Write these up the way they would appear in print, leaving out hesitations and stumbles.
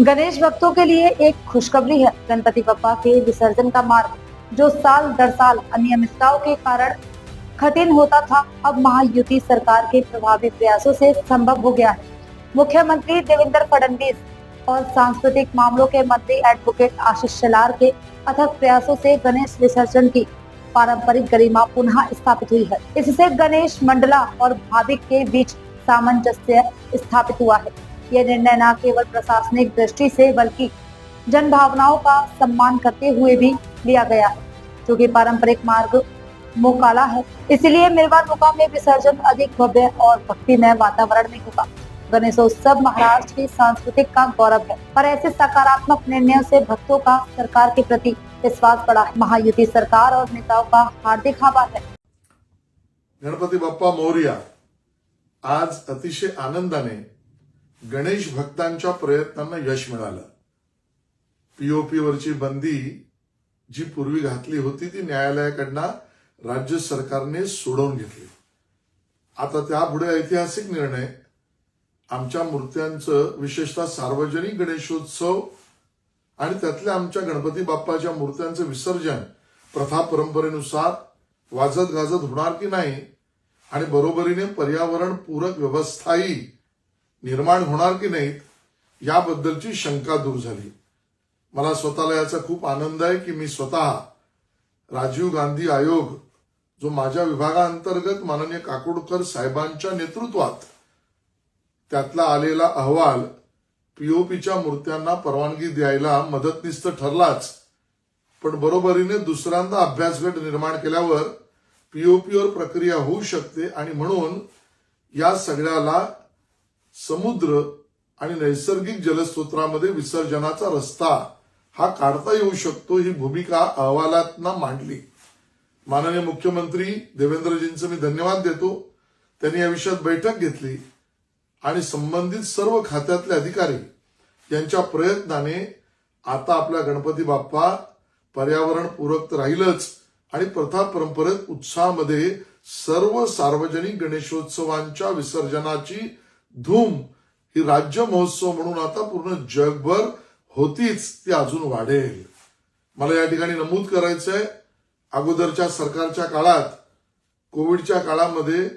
गणेश भक्तों के लिए एक खुशखबरी है। गणपति बप्पा के विसर्जन का मार्ग जो साल दर साल अनियमितताओं के कारण कठिन होता था, अब महायुति सरकार के प्रभावी प्रयासों से संभव हो गया है। मुख्यमंत्री देवेंद्र फडणवीस और सांस्कृतिक मामलों के मंत्री एडवोकेट आशीष शेलार के अथक प्रयासों से गणेश विसर्जन की पारंपरिक गरिमा पुनः स्थापित हुई है। इससे गणेश मंडला और भाविक के बीच सामंजस्य स्थापित हुआ है। यह निर्णय न केवल प्रशासनिक दृष्टि से बल्कि जन भावनाओं का सम्मान करते हुए भी लिया गया है, जो कि पारंपरिक मार्ग मोकाला है। इसलिए मेरवान मुकाम में विसर्जन अधिक भव्य और भक्तिमय वातावरण में होगा। गणेशोत्सव महाराष्ट्र की सांस्कृतिक का गौरव है, पर ऐसे सकारात्मक निर्णयों से भक्तों का सरकार के प्रति विश्वास बढ़ा है। महायुति सरकार और नेताओं का हार्दिक आभार है। गणपती बाप्पा मोरया आज अतिशय आनंदाने गणेश भक्तांच्या प्रयत्नांना यश मिळालं। पीओपी वरची बंदी जी पूर्वी घातली होती ती न्यायालयाकडनं राज्य सरकारने सोडवून घेतली। आता त्यापुढे ऐतिहासिक निर्णय आमच्या मूर्त्यांचं विशेषतः सार्वजनिक गणेशोत्सव आणि त्यातल्या आमच्या गणपती बाप्पाच्या मूर्त्यांचं विसर्जन प्रथा परंपरेनुसार वाजत गाजत होणार की नाही आणि बरोबरीने पर्यावरण पूरक व्यवस्थाही निर्माण होणार की नाहीत याबद्दलची शंका दूर झाली। मला स्वतःला याचा खूप आनंद आहे की मी स्वतः राजीव गांधी आयोग जो माझ्या विभागांतर्गत माननीय काकोडकर साहेबांच्या नेतृत्वात त्यातला आलेला अहवाल पीओपीच्या मूर्त्यांना परवानगी द्यायला मदतनीस ठरलाच, पण बरोबरीने दुसऱ्यांदा अभ्यासगट निर्माण केल्यावर पीओपीवर प्रक्रिया होऊ शकते आणि म्हणून या सगळ्याला समुद्र आणि नैसर्गिक जलस्रोतांमध्ये विसर्जनाचा रस्ता हा काढता येऊ शकतो ही भूमिका अहवालातनं मांडली। माननीय मुख्यमंत्री देवेंद्रजींचे मी धन्यवाद देतो। त्यांनी या विषयात बैठक घेतली आणि संबंधित सर्व खात्यातले अधिकारी यांच्या प्रयत्नाने आता आपला गणपती बाप्पा पर्यावरण पूरक राहीलच आणि प्रथा परंपरेत उत्साहामध्ये सर्व सार्वजनिक गणेशोत्सवांच्या विसर्जनाची धूम ही राज्य महोत्सव म्हणून आता पूर्ण जगभर होतीच, ती अजून वाढेल। मला या ठिकाणी नमूद करायचंय, अगोदरच्या सरकारच्या काळात कोविडच्या काळामध्ये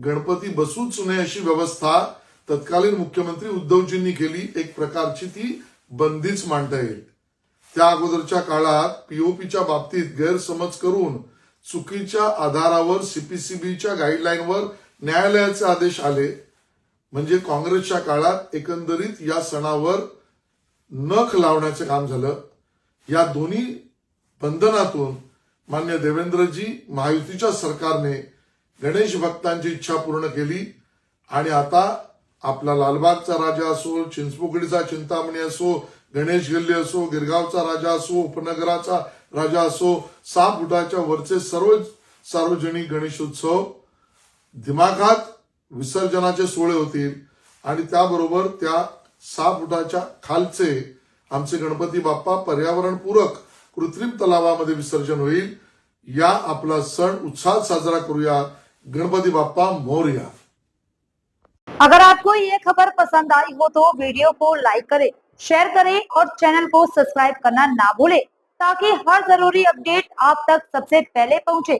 गणपती बसूच नये अशी व्यवस्था तत्कालीन मुख्यमंत्री उद्धवजींनी केली। एक प्रकारची ती बंदीच मांडता येईल। त्या अगोदरच्या काळात पीओपीच्या बाबतीत गैरसमज करून चुकीच्या आधारावर सीपीसीबीच्या गाईडलाईनवर न्यायालयाचे आदेश आले, म्हणजे काँग्रेसच्या काळात एकंदरीत या सणावर नख लावण्याचे काम झालं। या दोन्ही बंधनातून मान्य देवेंद्रजी महायुतीच्या सरकारने गणेश भक्तांची इच्छा पूर्ण केली आणि आता आपला लालबागचा राजा असो, चिंचपोकळीचा चिंतामणी असो, गणेश गल्ली असो, गिरगावचा राजा असो, उपनगराचा राजा असो, 6 फुटाच्या वरचे सर्व सार्वजनिक गणेशोत्सव दिमाखात विसर्जनाचे सोहळे होतील आणि त्याबरोबर त्या 6 फुटाच्या खालचे आमचे गणपती बाप्पा पर्यावरणपूरक कृत्रिम तलावामध्ये विसर्जन होईल। या आपला सण उत्साहात साजरा करूया। गणपति बाप्पा मोरया। अगर आपको ये खबर पसंद आई हो तो वीडियो को लाइक करें, शेयर करें और चैनल को सब्सक्राइब करना ना भूलें, ताकि हर जरूरी अपडेट आप तक सबसे पहले पहुंचे।